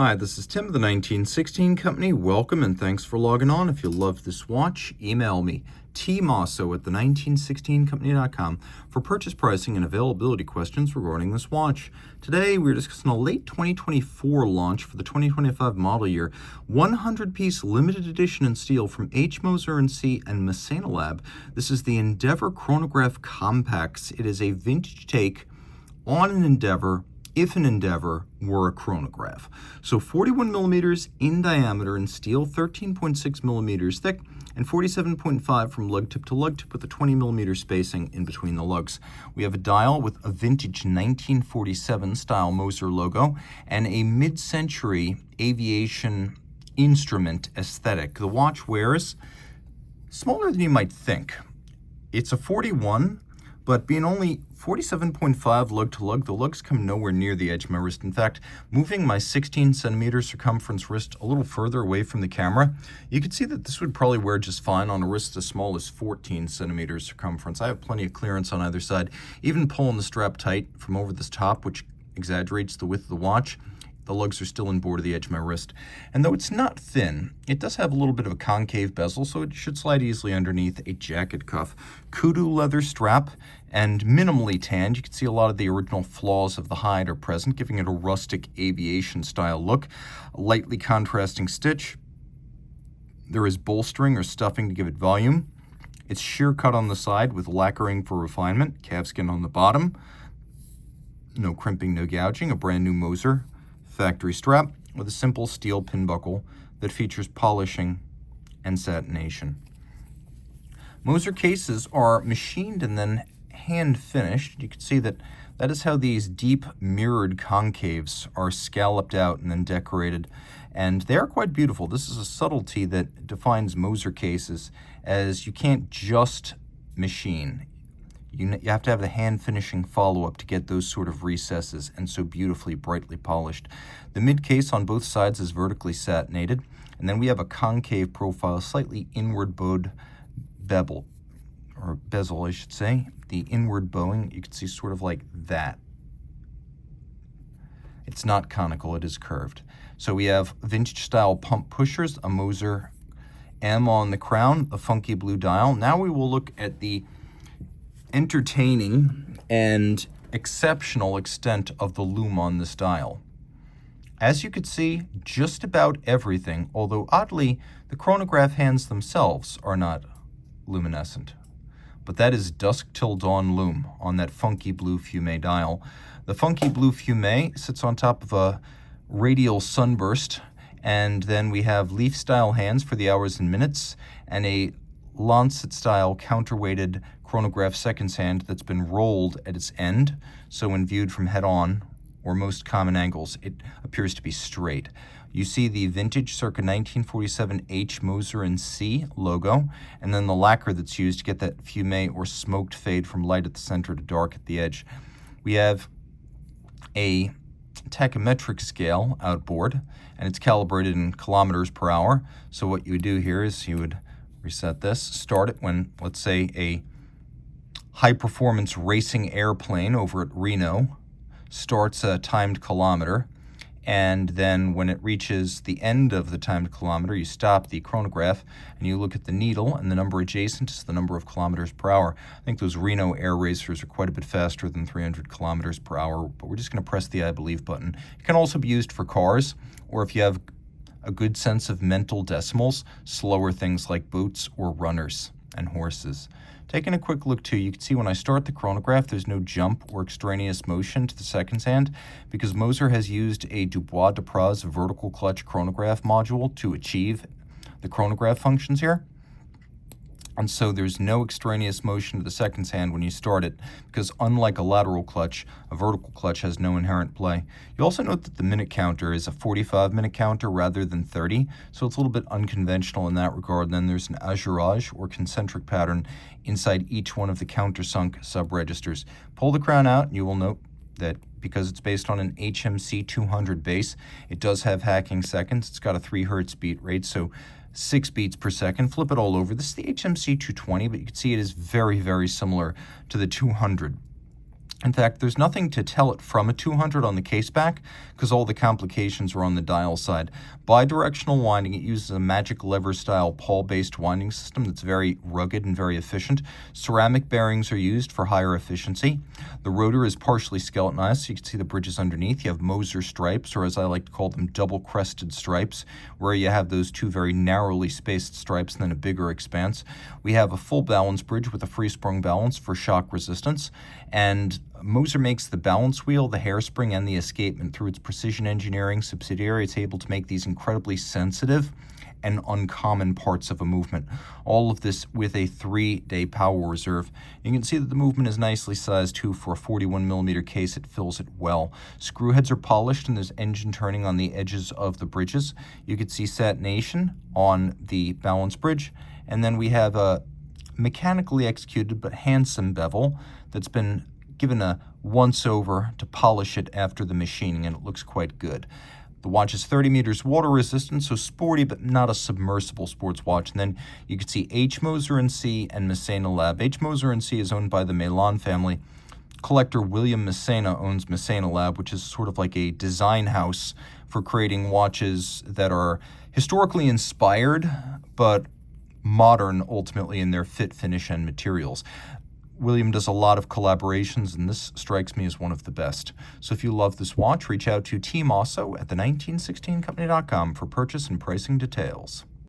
Hi, this is Tim of the 1916 Company. Welcome and thanks for logging on. If you love this watch, email me, Team Mosso at the1916company.com for purchase pricing and availability questions regarding this watch. Today, we're discussing a late 2024 launch for the 2025 model year, 100-piece limited edition in steel from Moser Cie and Massena Lab. This is the Endeavour Chronograph Compax. It is a vintage take on an Endeavour, if an Endeavour were a chronograph. So 41 millimeters in diameter in steel, 13.6 millimeters thick, and 47.5 from lug tip to lug tip with a 20 millimeter spacing in between the lugs. We have a dial with a vintage 1947 style Moser logo and a mid-century aviation instrument aesthetic. The watch wears smaller than you might think. It's a 41, but being only 47.5 lug to lug, the lugs come nowhere near the edge of my wrist. In fact, moving my 16 centimeter circumference wrist a little further away from the camera, you can see that this would probably wear just fine on a wrist as small as 14 centimeters circumference. I have plenty of clearance on either side. Even pulling the strap tight from over this top, which exaggerates the width of the watch, the lugs are still inboard of the edge of my wrist. And though it's not thin, it does have a little bit of a concave bezel, so it should slide easily underneath a jacket cuff. Kudu leather strap and minimally tanned. You can see a lot of the original flaws of the hide are present, giving it a rustic aviation style look. A lightly contrasting stitch. There is bolstering or stuffing to give it volume. It's sheer cut on the side with lacquering for refinement. Calfskin on the bottom. No crimping, no gouging. A brand new Moser factory strap with a simple steel pin buckle that features polishing and satination. Moser cases are machined and then hand finished. You can see that is how these deep mirrored concaves are scalloped out and then decorated, and they are quite beautiful. This is a subtlety that defines Moser cases, as you can't just machine. You have to have the hand finishing follow-up to get those sort of recesses and so beautifully, brightly polished. The mid case on both sides is vertically satinated, and then we have a concave profile, slightly inward bowed bezel, I should say. The inward bowing, you can see sort of like that. It's not conical, it is curved. So we have vintage style pump pushers, a Moser M on the crown, a funky blue dial. Now we will look at the entertaining and exceptional extent of the lume on this dial. As you can see, just about everything, although oddly, the chronograph hands themselves are not luminescent. But that is dusk till dawn lume on that funky blue fume dial. The funky blue fume sits on top of a radial sunburst, and then we have leaf style hands for the hours and minutes, and a lancet style counterweighted chronograph seconds hand that's been rolled at its end, so when viewed from head on, or most common angles, it appears to be straight. You see the vintage circa 1947 Moser Cie logo, and then the lacquer that's used to get that fume or smoked fade from light at the center to dark at the edge. We have a tachymetric scale outboard, and it's calibrated in kilometers per hour. So what you would do here is you would reset this, start it when, let's say, a high-performance racing airplane over at Reno starts a timed kilometer, and then when it reaches the end of the timed kilometer, you stop the chronograph and you look at the needle, and the number adjacent is the number of kilometers per hour. I think those Reno air racers are quite a bit faster than 300 kilometers per hour, but we're just going to press the I believe button. It can also be used for cars, or if you have a good sense of mental decimals, slower things like boats or runners and horses. Taking a quick look too, you can see when I start the chronograph, there's no jump or extraneous motion to the seconds hand because Moser has used a Dubois de Praz vertical clutch chronograph module to achieve the chronograph functions here. And so there's no extraneous motion to the seconds hand when you start it, because unlike a lateral clutch, a vertical clutch has no inherent play. You also note that the minute counter is a 45-minute counter rather than 30, so it's a little bit unconventional in that regard. And then there's an azurage or concentric pattern inside each one of the countersunk sub-registers. Pull the crown out, and you will note that because it's based on an HMC 200 base, it does have hacking seconds. It's got a 3 hertz beat rate, so 6 beats per second. Flip it all over. This is the HMC 220, but you can see it is very, very similar to the 200. In fact, there's nothing to tell it from a 200 on the case back because all the complications are on the dial side. Bidirectional winding, it uses a magic lever-style pawl-based winding system that's very rugged and very efficient. Ceramic bearings are used for higher efficiency. The rotor is partially skeletonized, so you can see the bridges underneath. You have Moser stripes, or as I like to call them, double-crested stripes, where you have those two very narrowly spaced stripes and then a bigger expanse. We have a full balance bridge with a free-sprung balance for shock resistance, and Moser makes the balance wheel, the hairspring, and the escapement. Through its precision engineering subsidiary, it's able to make these incredibly sensitive and uncommon parts of a movement. All of this with a 3-day power reserve. You can see that the movement is nicely sized too. For a 41mm case, it fills it well. Screw heads are polished and there's engine turning on the edges of the bridges. You can see satination on the balance bridge. And then we have a mechanically executed but handsome bevel that's been given a once-over to polish it after the machining, and it looks quite good. The watch is 30 meters water resistant, so sporty but not a submersible sports watch. And then you can see H. Moser Cie and Massena Lab. H. Moser Cie is owned by the Milan family. Collector William Massena owns Massena Lab, which is sort of like a design house for creating watches that are historically inspired but modern ultimately in their fit, finish, and materials. William does a lot of collaborations, and this strikes me as one of the best. So if you love this watch, reach out to Team Mosso at the 1916company.com for purchase and pricing details.